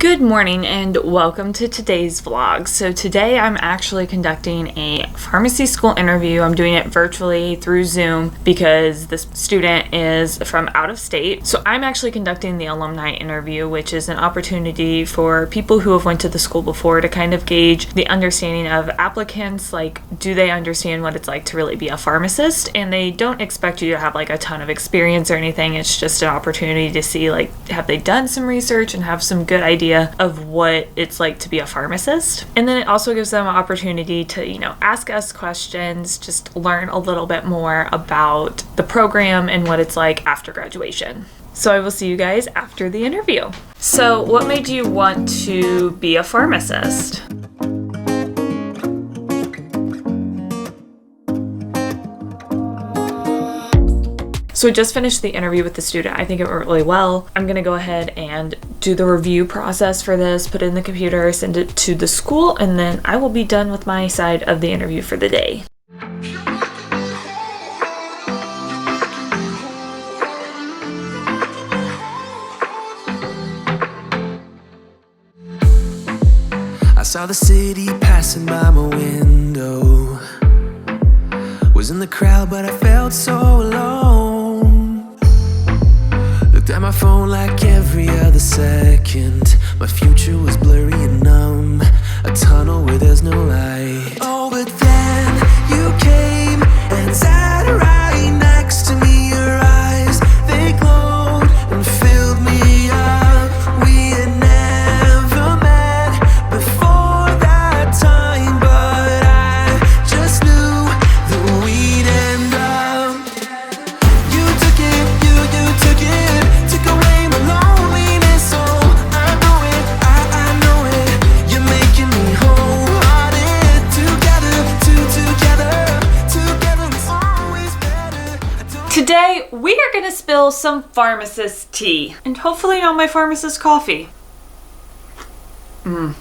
Good morning and welcome to today's vlog. So today I'm actually conducting a pharmacy school interview. I'm doing it virtually through Zoom because the student is from out of state. So I'm actually conducting the alumni interview, which is an opportunity for people who have went to the school before to kind of gauge the understanding of applicants, like do they understand what it's like to really be a pharmacist? And they don't expect you to have like a ton of experience or anything. It's just an opportunity to see like have they done some research and have some good idea of what it's like to be a pharmacist. And then it also gives them an opportunity to, ask us questions, just learn a little bit more about the program and what it's like after graduation. So I will see you guys after the interview. So what made you want to be a pharmacist? So I just finished the interview with the student. I think it went really well. I'm gonna go ahead and do the review process for this, put it in the computer, send it to the school, and then I will be done with my side of the interview for the day. I saw the city passing by my window. Was in the crowd, but I felt so alone. Looked at my phone like every other second. My future was blurry and numb, a tunnel where there's no light. Oh, but then you came and sat right next to me. Your eyes, they glowed and filled me up. We had never met before that time, but I just knew that we'd end up. You took it, you took it, took away my loneliness. Oh, I know it, I know it. You're making me wholehearted. Together, together is always better. Today, we are gonna spill some pharmacist tea and hopefully not my pharmacist coffee.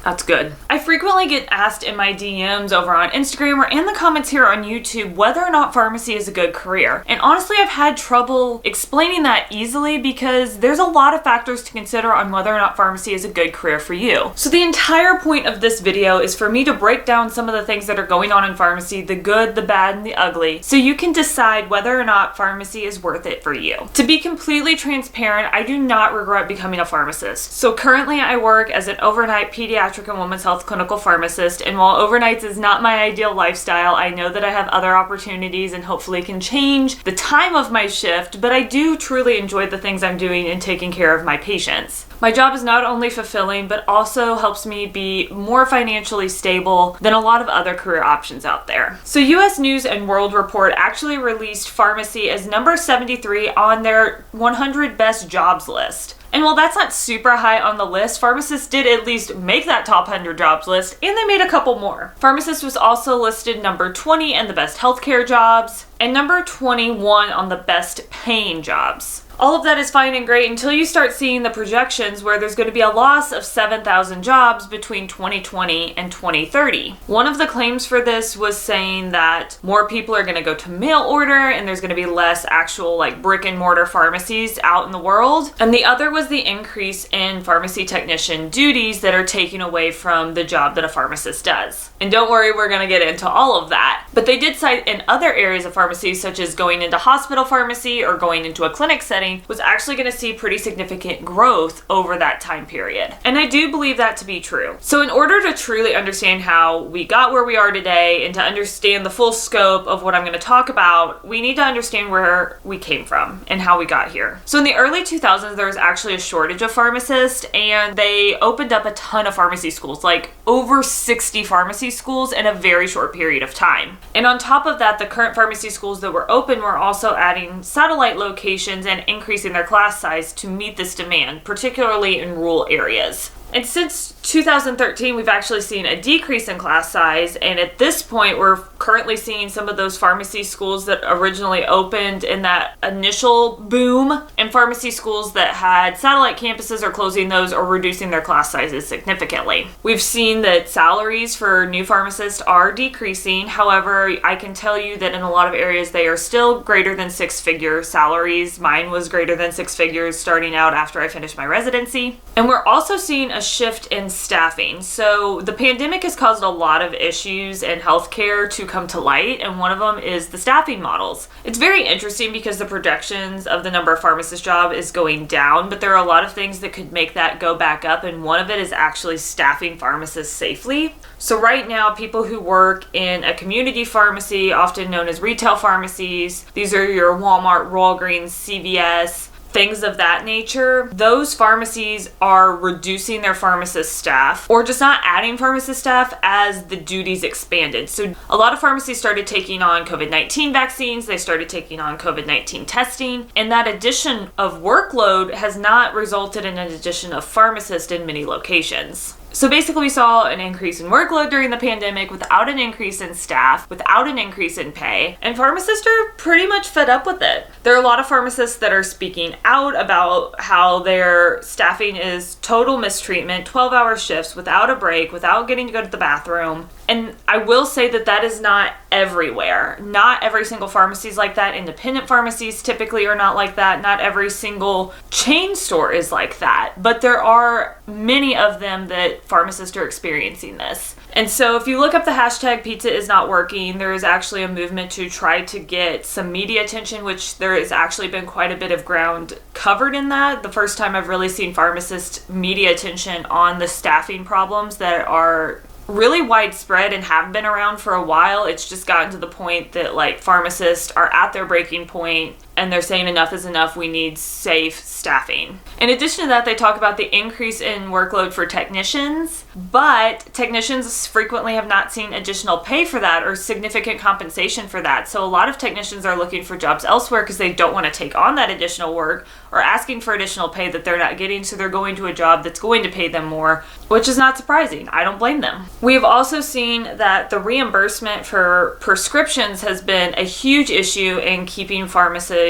That's good. I frequently get asked in my DMs over on Instagram or in the comments here on YouTube whether or not pharmacy is a good career. And honestly, I've had trouble explaining that easily because there's a lot of factors to consider on whether or not pharmacy is a good career for you. So the entire point of this video is for me to break down some of the things that are going on in pharmacy, the good, the bad, and the ugly, so you can decide whether or not pharmacy is worth it for you. To be completely transparent, I do not regret becoming a pharmacist. So currently I work as an overnight pediatric and women's health clinical pharmacist, and while overnights is not my ideal lifestyle, I know that I have other opportunities and hopefully can change the time of my shift, but I do truly enjoy the things I'm doing and taking care of my patients. My job is not only fulfilling, but also helps me be more financially stable than a lot of other career options out there. So US News and World Report actually released pharmacy as number 73 on their 100 best jobs list. And while that's not super high on the list, pharmacists did at least make that top 100 jobs list, and they made a couple more. Pharmacist was also listed number 20 in the best healthcare jobs, and number 21 on the best paying jobs. All of that is fine and great until you start seeing the projections where there's going to be a loss of 7,000 jobs between 2020 and 2030. One of the claims for this was saying that more people are going to go to mail order and there's going to be less actual like brick and mortar pharmacies out in the world. And the other was the increase in pharmacy technician duties that are taken away from the job that a pharmacist does. And don't worry, we're going to get into all of that. But they did cite in other areas of pharmacy, such as going into hospital pharmacy or going into a clinic setting, was actually going to see pretty significant growth over that time period. And I do believe that to be true. So in order to truly understand how we got where we are today and to understand the full scope of what I'm going to talk about, we need to understand where we came from and how we got here. So in the early 2000s, there was actually a shortage of pharmacists, and they opened up a ton of pharmacy schools, like over 60 pharmacy schools in a very short period of time. And on top of that, the current pharmacy schools that were open were also adding satellite locations and increasing their class size to meet this demand, particularly in rural areas. And since 2013, we've actually seen a decrease in class size, and at this point, we're currently seeing some of those pharmacy schools that originally opened in that initial boom, and pharmacy schools that had satellite campuses are closing those or reducing their class sizes significantly. We've seen that salaries for new pharmacists are decreasing. However, I can tell you that in a lot of areas, they are still greater than six-figure salaries. Mine was greater than six figures starting out after I finished my residency. And we're also seeing a shift in staffing. So the pandemic has caused a lot of issues in healthcare to come to light, and one of them is the staffing models. It's very interesting because the projections of the number of pharmacist jobs is going down, but there are a lot of things that could make that go back up, and one of it is actually staffing pharmacists safely. So right now, people who work in a community pharmacy, often known as retail pharmacies, these are your Walmart, Walgreens, CVS, things of that nature, those pharmacies are reducing their pharmacist staff or just not adding pharmacist staff as the duties expanded. So a lot of pharmacies started taking on COVID-19 vaccines, they started taking on COVID-19 testing, and that addition of workload has not resulted in an addition of pharmacists in many locations. So basically we saw an increase in workload during the pandemic without an increase in staff, without an increase in pay, and pharmacists are pretty much fed up with it. There are a lot of pharmacists that are speaking out about how their staffing is total mistreatment, 12-hour shifts without a break, without getting to go to the bathroom. And I will say that that is not everywhere. Not every single pharmacy is like that. Independent pharmacies typically are not like that. Not every single chain store is like that. But there are many of them that pharmacists are experiencing this. And so if you look up the hashtag pizza is not working, there is actually a movement to try to get some media attention, which there has actually been quite a bit of ground covered in that. The first time I've really seen pharmacist media attention on the staffing problems that are really widespread and have been around for a while. It's just gotten to the point that like pharmacists are at their breaking point and they're saying enough is enough, we need safe staffing. In addition to that, they talk about the increase in workload for technicians, but technicians frequently have not seen additional pay for that or significant compensation for that. So a lot of technicians are looking for jobs elsewhere because they don't want to take on that additional work or asking for additional pay that they're not getting, so they're going to a job that's going to pay them more, which is not surprising. I don't blame them. We have also seen that the reimbursement for prescriptions has been a huge issue in keeping pharmacists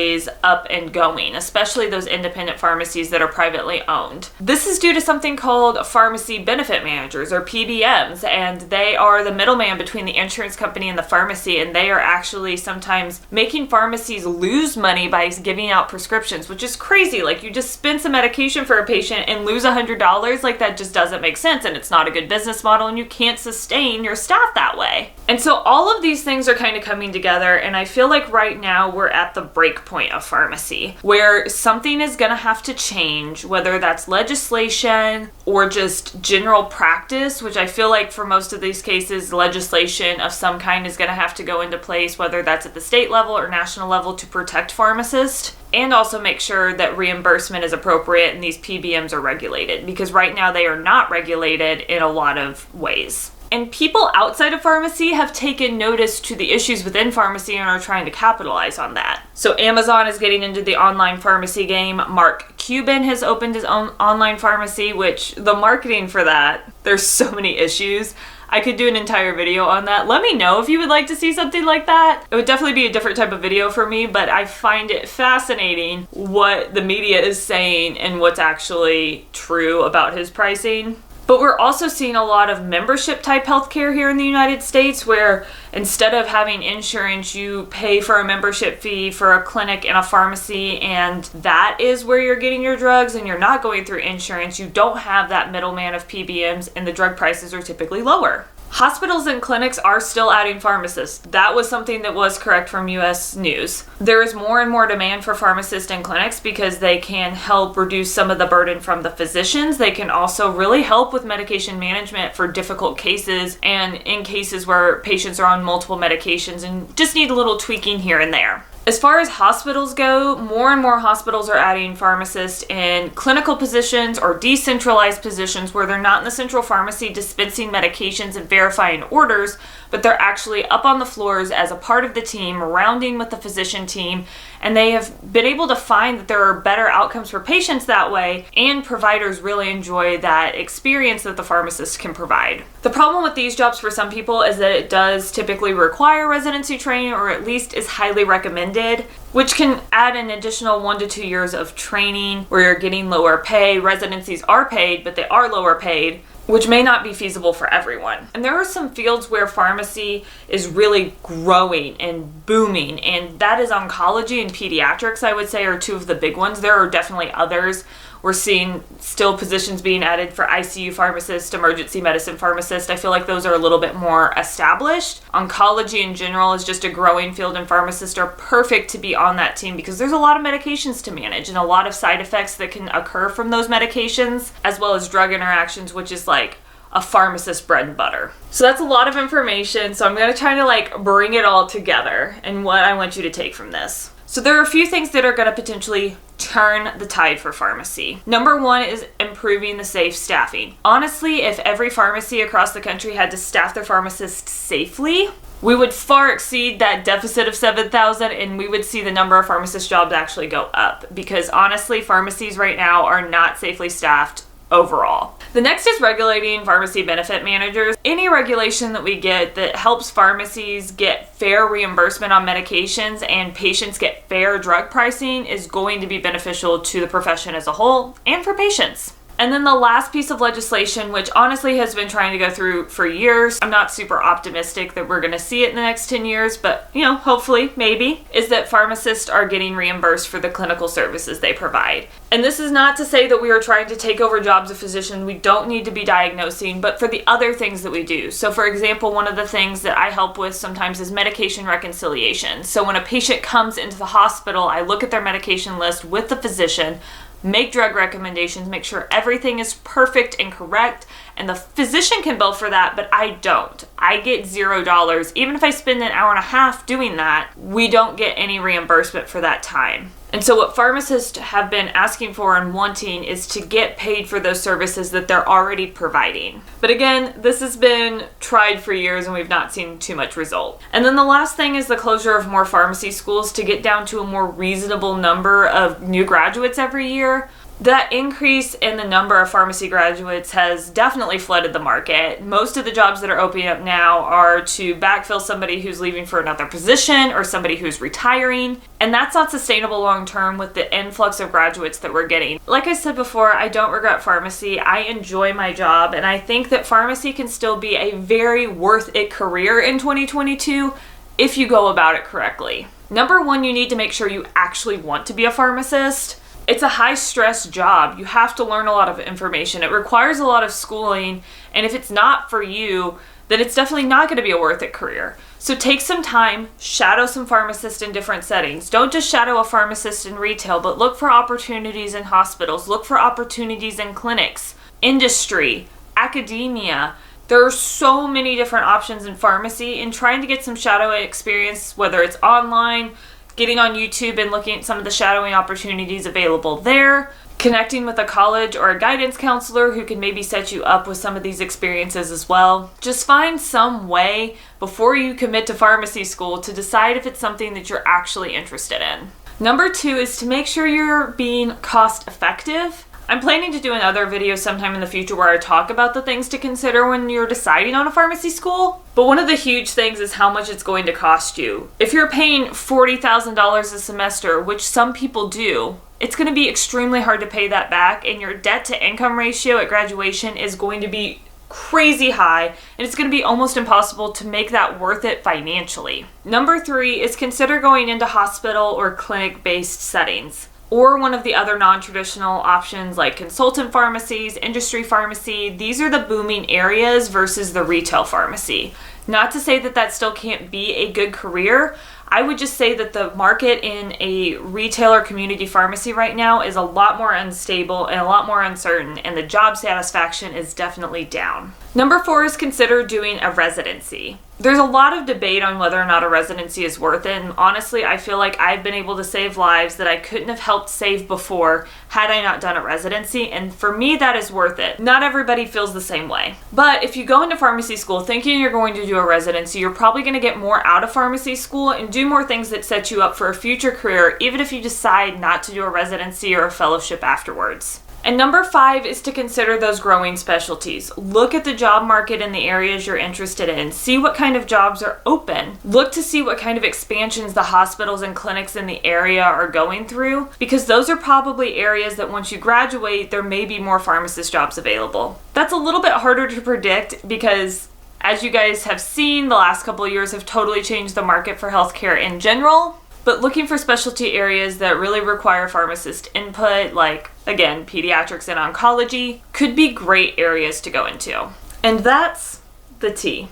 up and going, especially those independent pharmacies that are privately owned. This is due to something called pharmacy benefit managers, or PBMs, and they are the middleman between the insurance company and the pharmacy, and they are actually sometimes making pharmacies lose money by giving out prescriptions, which is crazy. Like, you just spend some medication for a patient and lose $100, like that just doesn't make sense, and it's not a good business model, and you can't sustain your staff that way. And so all of these things are kind of coming together, and I feel like right now we're at the break point of pharmacy where something is going to have to change, whether that's legislation or just general practice, which I feel like for most of these cases legislation of some kind is going to have to go into place, whether that's at the state level or national level, to protect pharmacists and also make sure that reimbursement is appropriate and these PBMs are regulated, because right now they are not regulated in a lot of ways. And people outside of pharmacy have taken notice to the issues within pharmacy and are trying to capitalize on that. So Amazon is getting into the online pharmacy game. Mark Cuban has opened his own online pharmacy, which the marketing for that, there's so many issues. I could do an entire video on that. Let me know if you would like to see something like that. It would definitely be a different type of video for me, but I find it fascinating what the media is saying and what's actually true about his pricing. But we're also seeing a lot of membership type healthcare here in the United States, where instead of having insurance, you pay for a membership fee for a clinic and a pharmacy, and that is where you're getting your drugs, and you're not going through insurance. You don't have that middleman of PBMs, and the drug prices are typically lower. Hospitals and clinics are still adding pharmacists. That was something that was correct from US News. There is more and more demand for pharmacists and clinics because they can help reduce some of the burden from the physicians. They can also really help with medication management for difficult cases and in cases where patients are on multiple medications and just need a little tweaking here and there. As far as hospitals go, more and more hospitals are adding pharmacists in clinical positions or decentralized positions where they're not in the central pharmacy dispensing medications and verifying orders, but they're actually up on the floors as a part of the team, rounding with the physician team, and they have been able to find that there are better outcomes for patients that way, and providers really enjoy that experience that the pharmacist can provide. The problem with these jobs for some people is that it does typically require residency training, or at least is highly recommended, which can add an additional 1 to 2 years of training where you're getting lower pay. Residencies are paid, but they are lower paid, which may not be feasible for everyone. And there are some fields where pharmacy is really growing and booming, and that is oncology and pediatrics, I would say, are two of the big ones. There are definitely others We're seeing still positions being added for ICU pharmacist, emergency medicine pharmacist. I feel like those are a little bit more established. Oncology in general is just a growing field, and pharmacists are perfect to be on that team because there's a lot of medications to manage and a lot of side effects that can occur from those medications, as well as drug interactions, which is like a pharmacist bread and butter. So that's a lot of information. So I'm going to try to like bring it all together and what I want you to take from this. So there are a few things that are going to potentially turn the tide for pharmacy. Number one is improving the safe staffing. Honestly, if every pharmacy across the country had to staff their pharmacists safely, we would far exceed that deficit of 7,000 and we would see the number of pharmacist jobs actually go up, because honestly, pharmacies right now are not safely staffed overall. The next is regulating pharmacy benefit managers. Any regulation that we get that helps pharmacies get fair reimbursement on medications and patients get fair drug pricing is going to be beneficial to the profession as a whole and for patients. And then the last piece of legislation, which honestly has been trying to go through for years, I'm not super optimistic that we're going to see it in the next 10 years, but hopefully, maybe, is that pharmacists are getting reimbursed for the clinical services they provide. And this is not to say that we are trying to take over jobs of physicians. We don't need to be diagnosing, but for the other things that we do. So for example, one of the things that I help with sometimes is medication reconciliation. So when a patient comes into the hospital, I look at their medication list with the physician, make drug recommendations, make sure everything is perfect and correct, and the physician can bill for that, but I don't. I get $0. Even if I spend an hour and a half doing that, we don't get any reimbursement for that time. And so what pharmacists have been asking for and wanting is to get paid for those services that they're already providing. But again, this has been tried for years and we've not seen too much result. And then the last thing is the closure of more pharmacy schools to get down to a more reasonable number of new graduates every year. That increase in the number of pharmacy graduates has definitely flooded the market. Most of the jobs that are opening up now are to backfill somebody who's leaving for another position or somebody who's retiring. And that's not sustainable long term with the influx of graduates that we're getting. Like I said before, I don't regret pharmacy. I enjoy my job, and I think that pharmacy can still be a very worth it career in 2022 if you go about it correctly. Number one, you need to make sure you actually want to be a pharmacist. It's a high stress job. You have to learn a lot of information. It requires a lot of schooling, and if it's not for you, then it's definitely not going to be a worth it career. So take some time, shadow some pharmacists in different settings. Don't just shadow a pharmacist in retail, but look for opportunities in hospitals, look for opportunities in clinics, industry, academia. There are so many different options in pharmacy, and trying to get some shadowing experience, whether it's online, getting on YouTube and looking at some of the shadowing opportunities available there, connecting with a college or a guidance counselor who can maybe set you up with some of these experiences as well. Just find some way before you commit to pharmacy school to decide if it's something that you're actually interested in. Number two is to make sure you're being cost effective. I'm planning to do another video sometime in the future where I talk about the things to consider when you're deciding on a pharmacy school. But one of the huge things is how much it's going to cost you. If you're paying $40,000 a semester, which some people do, it's going to be extremely hard to pay that back, and your debt to income ratio at graduation is going to be crazy high, and it's going to be almost impossible to make that worth it financially. Number three is consider going into hospital or clinic-based settings, or one of the other non-traditional options like consultant pharmacies, industry pharmacy. These are the booming areas versus the retail pharmacy. Not to say that that still can't be a good career. I would just say that the market in a retail or community pharmacy right now is a lot more unstable and a lot more uncertain, and the job satisfaction is definitely down. Number four is consider doing a residency. There's a lot of debate on whether or not a residency is worth it, and honestly, I feel like I've been able to save lives that I couldn't have helped save before had I not done a residency, and for me, that is worth it. Not everybody feels the same way. But if you go into pharmacy school thinking you're going to do a residency, you're probably going to get more out of pharmacy school and do more things that set you up for a future career, even if you decide not to do a residency or a fellowship afterwards. And number five is to consider those growing specialties. Look at the job market in the areas you're interested in. See what kind of jobs are open. Look to see what kind of expansions the hospitals and clinics in the area are going through, because those are probably areas that once you graduate, there may be more pharmacist jobs available. That's a little bit harder to predict because, as you guys have seen, the last couple of years have totally changed the market for healthcare in general. But looking for specialty areas that really require pharmacist input, like again, pediatrics and oncology, could be great areas to go into. And that's the tea.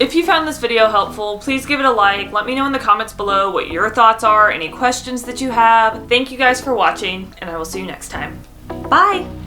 If you found this video helpful, please give it a like. Let me know in the comments below what your thoughts are, any questions that you have. Thank you guys for watching, and I will see you next time. Bye!